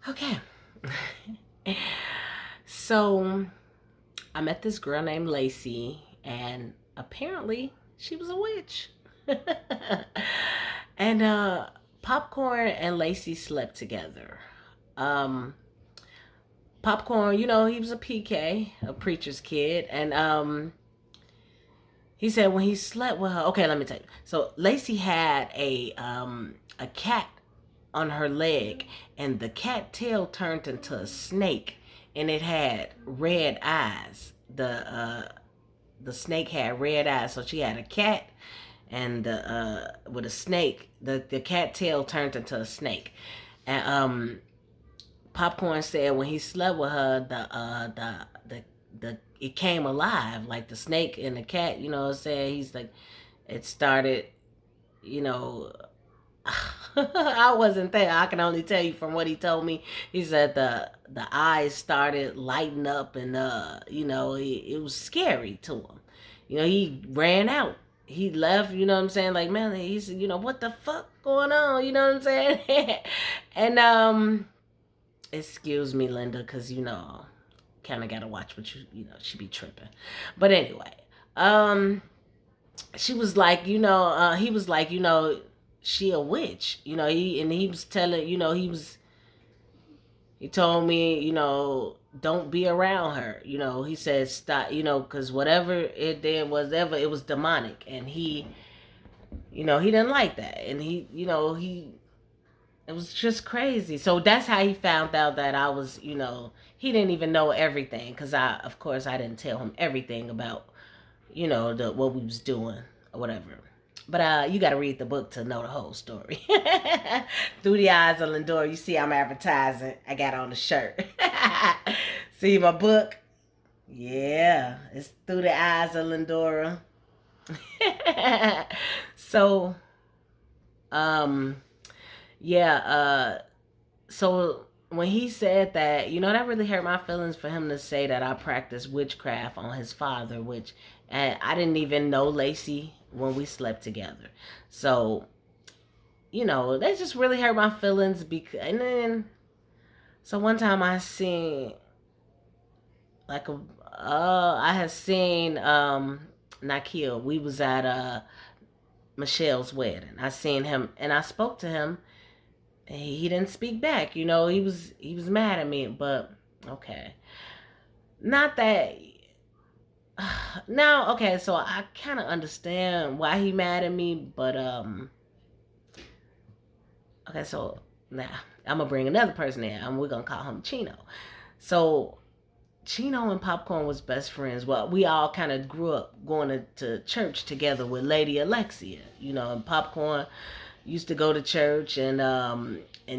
Okay. So I met this girl named Lacey, and apparently she was a witch. and Popcorn and Lacey slept together. Um, Popcorn, he was a PK, a preacher's kid, and he said when he slept with her. Okay, let me tell you. So Lacey had a cat on her leg, and the cat tail turned into a snake, and it had red eyes. The snake had red eyes, so she had a cat and with a snake. The cat tail turned into a snake, and Popcorn said when he slept with her, the it came alive, like the snake and the cat. Said he's like it started. You know, I wasn't there. I can only tell you from what he told me. He said the eyes started lighting up, and it was scary to him. He ran out. He left. You know what I'm saying? Like, man, he said, what the fuck going on? You know what I'm saying? And excuse me, Linda, because kind of gotta watch what she be tripping. But anyway, um she was like, he was like, she a witch. He was telling, he told me, don't be around her. He said stop, because whatever it did was ever, it was demonic, and he didn't like that, and he it was just crazy. So that's how he found out that I was, he didn't even know everything, because of course, I didn't tell him everything about the what we was doing or whatever. But you got to read the book to know the whole story. Through the eyes of Lindora, you see I'm advertising. I got on the shirt. See my book? Yeah, it's Through the Eyes of Lindora. So, um, yeah, so when he said that, that really hurt my feelings for him to say that I practiced witchcraft on his father, which and I didn't even know Lacey when we slept together. So, that just really hurt my feelings. And then, so one time I seen like I had seen Nakil. We was at Michelle's wedding. I seen him and I spoke to him. He didn't speak back. He was mad at me, but okay. Not that now, okay, so I kind of understand why he mad at me, but okay, so now I'm gonna bring another person in, and we're gonna call him Chino. So Chino and Popcorn was best friends. Well, we all kind of grew up going to church together with Lady Alexia, and Popcorn used to go to church, and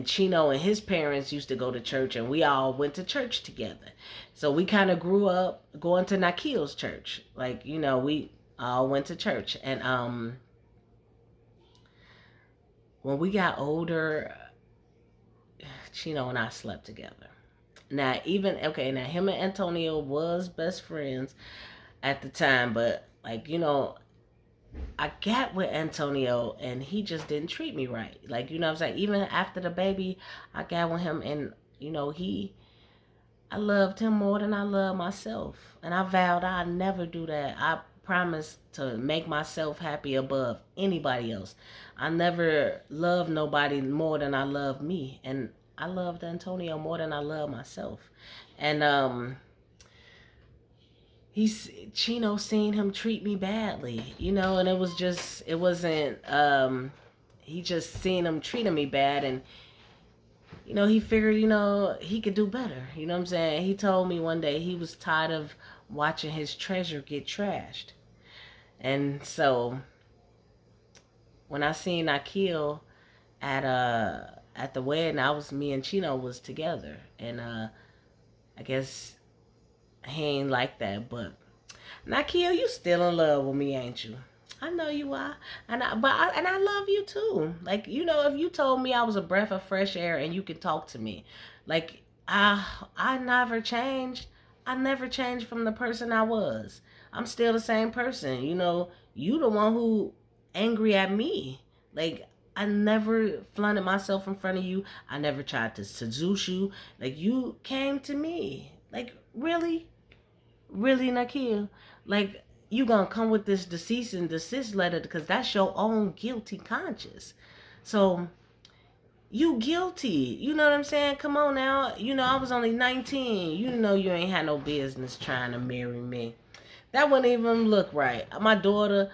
Chino and his parents used to go to church, and we all went to church together. So we kind of grew up going to Nakil's church. Like, we all went to church. And when we got older, Chino and I slept together. Now, even okay, now him and Antonio was best friends at the time, but like, I got with Antonio and he just didn't treat me right. Like, what I'm saying? Even after the baby, I got with him, and I loved him more than I love myself. And I vowed I'd never do that. I promised to make myself happy above anybody else. I never loved nobody more than I love me. And I loved Antonio more than I love myself. And he's Chino seen him treat me badly, and it wasn't he just seen him treating me bad, and he figured, he could do better. You know what I'm saying? He told me one day he was tired of watching his treasure get trashed. And so when I seen Akil at the wedding, me and Chino was together. And I guess he ain't like that, but Nakil, you still in love with me, ain't you? I know you are, and I love you too. Like, if you told me I was a breath of fresh air and you could talk to me, like I never changed. I never changed from the person I was. I'm still the same person. You the one who angry at me. Like, I never flaunted myself in front of you. I never tried to seduce you. Like, you came to me. Like, really? Really, Nakia? Like, you gonna come with this cease and desist letter because that's your own guilty conscience. So, you guilty. You know what I'm saying? Come on now. You know, I was only 19. You know you ain't had no business trying to marry me. That wouldn't even look right. My daughter,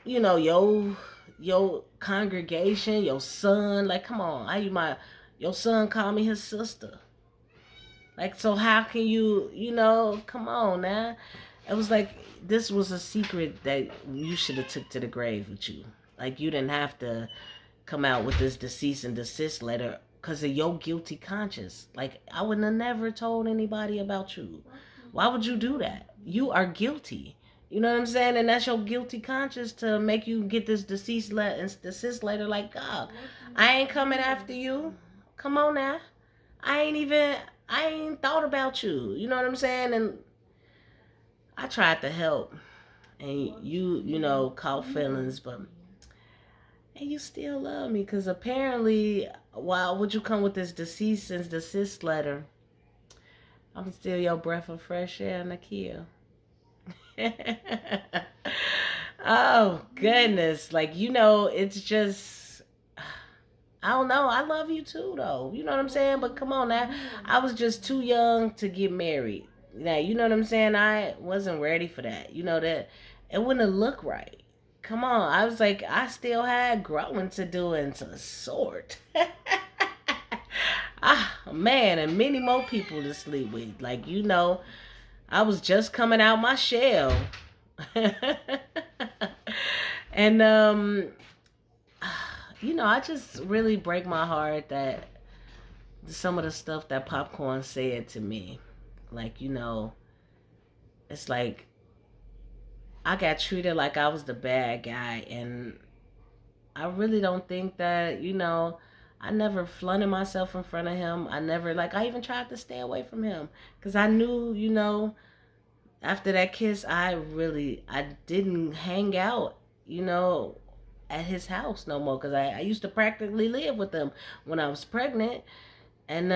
you know, your congregation, your son, like, come on. Your son called me his sister. Like, so how can you know, come on now. It was like this was a secret that you should have took to the grave with you. Like, you didn't have to come out with this cease and desist letter because of your guilty conscience. Like, I would have never told anybody about you. Why would you do that? You are guilty. You know what I'm saying? And that's your guilty conscience to make you get this cease and desist letter. Like, God, I ain't coming after you. Come on now. I ain't even, I ain't thought about you. You know what I'm saying? And I tried to help. And you know, caught feelings, but and you still love me because apparently, why would you come with this cease and desist letter? I'm still your breath of fresh air, Nakia. Oh goodness, like, you know, it's just, I don't know. I love you too, though. You know what I'm saying? But come on now, I was just too young to get married. Now, you know what I'm saying? I wasn't ready for that. You know that it wouldn't have looked right. Come on, I was like, I still had growing to do and to sort. Ah, man, and many more people to sleep with. Like, you know, I was just coming out my shell. And you know, I just really break my heart that some of the stuff that Popcorn said to me. Like, you know, it's like I got treated like I was the bad guy, and I really don't think that, you know, I never flaunted myself in front of him. I never, like, I even tried to stay away from him because I knew, you know, after that kiss, I didn't hang out, you know, at his house no more because I used to practically live with him when I was pregnant. And,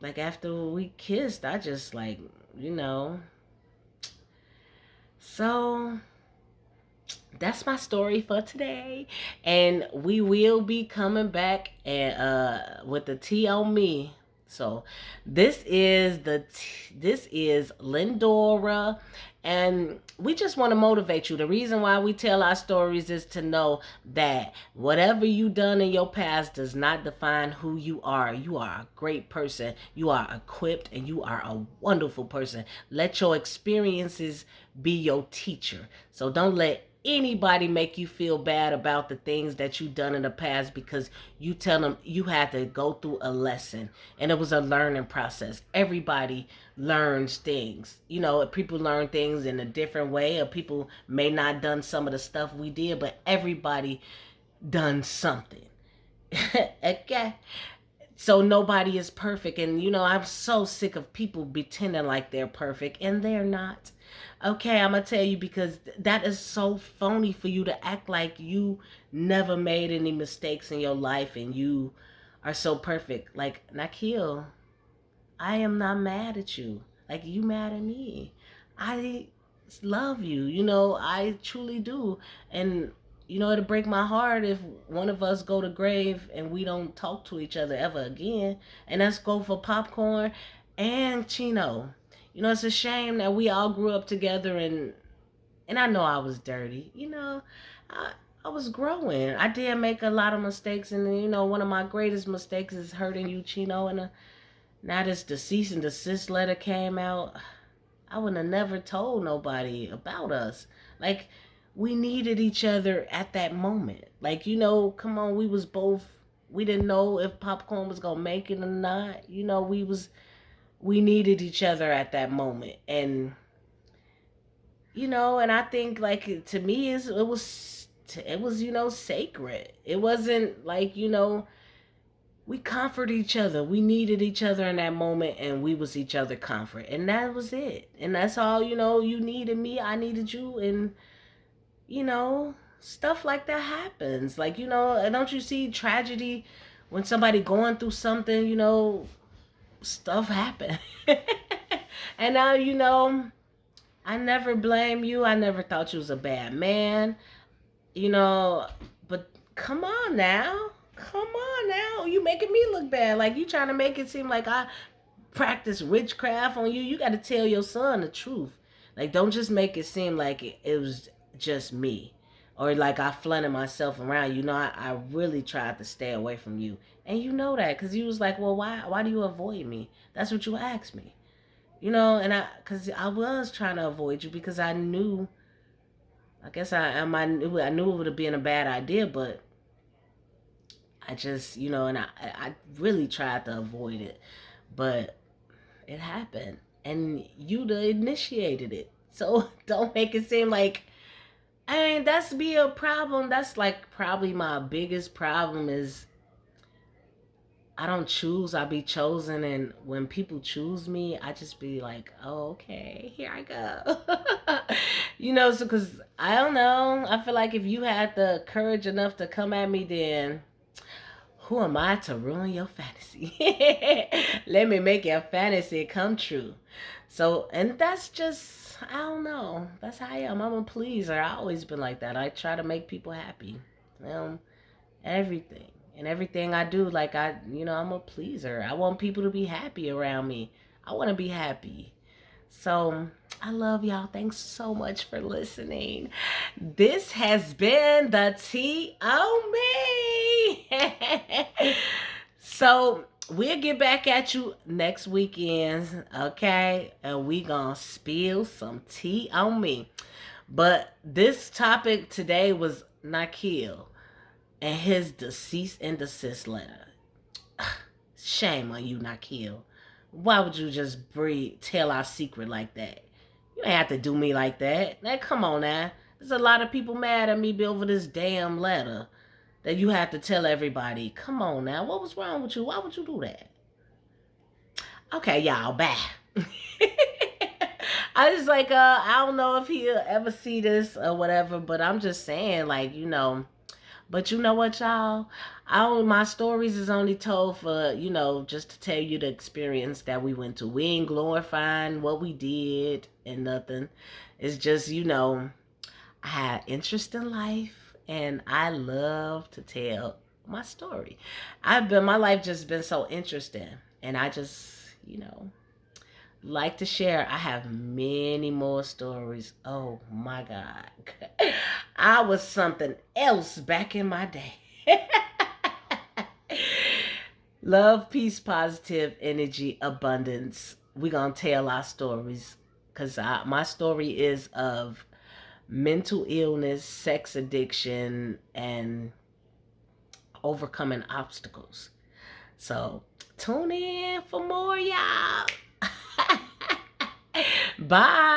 like, after we kissed, I just, like, you know, so that's my story for today, and we will be coming back and with the tea on me. So this is Lindora, and we just want to motivate you. The reason why we tell our stories is to know that whatever you done in your past does not define who you are. You are a great person, you are equipped, and you are a wonderful person. Let your experiences be your teacher. So don't let anybody make you feel bad about the things that you done in the past because you tell them you had to go through a lesson and it was a learning process. Everybody learns things. You know, people learn things in a different way, or people may not done some of the stuff we did, but everybody done something. Okay. So nobody is perfect, and you know, I'm so sick of people pretending like they're perfect and they're not. Okay, I'm gonna tell you, because that is so phony for you to act like you never made any mistakes in your life and you are so perfect. Like, Nakil, I am not mad at you. Like, you mad at me. I love you. You know, I truly do. And you know, it'll break my heart if one of us go to grave and we don't talk to each other ever again. And that's go for Popcorn and Chino. You know, it's a shame that we all grew up together, and I know I was dirty. You know, I I was growing. I did make a lot of mistakes, and you know, one of my greatest mistakes is hurting you, Chino. And now this the cease and desist letter came out. I would have never told nobody about us. Like, we needed each other at that moment. Like, you know, come on, we was both. We didn't know if Popcorn was gonna make it or not. You know, we needed each other at that moment, and you know, and I think, like, to me, it was, you know, sacred. It wasn't like, you know, we comfort each other. We needed each other in that moment, and we was each other comfort, and that was it. And that's all, you know. You needed me, I needed you, and you know. stuff like that happens. Like, and don't you see tragedy when somebody going through something, stuff happen. And now, I never blame you. I never thought you was a bad man, you know, but come on now. Come on now. You making me look bad. Like, you trying to make it seem like I practice witchcraft on you. You got to tell your son the truth. Like, don't just make it seem like it was just me, or like I flooded myself around. I really tried to stay away from you, and you know that because you was like, well, why do you avoid me? That's what you asked me, and because I was trying to avoid you because I knew. I guess I knew it would have been a bad idea, but I just, and I really tried to avoid it, but it happened, and you initiated it. So don't make it seem like, I mean, that's be a problem. That's like probably my biggest problem is I don't choose. I be chosen, and when people choose me, I just be like, oh, okay, here I go. So because I don't know, I feel like if you had the courage enough to come at me, then who am I to ruin your fantasy? Let me make your fantasy come true. So, and that's just, I don't know. That's how I am. I'm a pleaser. I always been like that. I try to make people happy. Everything. And everything I do, like I'm a pleaser. I want people to be happy around me. I want to be happy. So I love y'all. Thanks so much for listening. This has been the tea on me. So we'll get back at you next weekend, okay? And we gonna spill some tea on me. But this topic today was Nikhil and his deceased and desist letter. Shame on you, Nikhil. Why would you just tell our secret like that? You ain't have to do me like that. Now, come on now. There's a lot of people mad at me over this damn letter that you have to tell everybody. Come on now. What was wrong with you? Why would you do that? Okay, y'all, bye. I just like, I don't know if he'll ever see this or whatever, but I'm just saying, like, But you know what, y'all? My stories is only told for, just to tell you the experience that we went to. We ain't glorifying what we did and nothing. It's just, I had interest in life and I love to tell my story. My life just been so interesting, and I just, like to share. I have many more stories. Oh my God. I was something else back in my day. Love, peace, positive energy, abundance. We're going to tell our stories because my story is of mental illness, sex addiction, and overcoming obstacles. So tune in for more, y'all. Bye.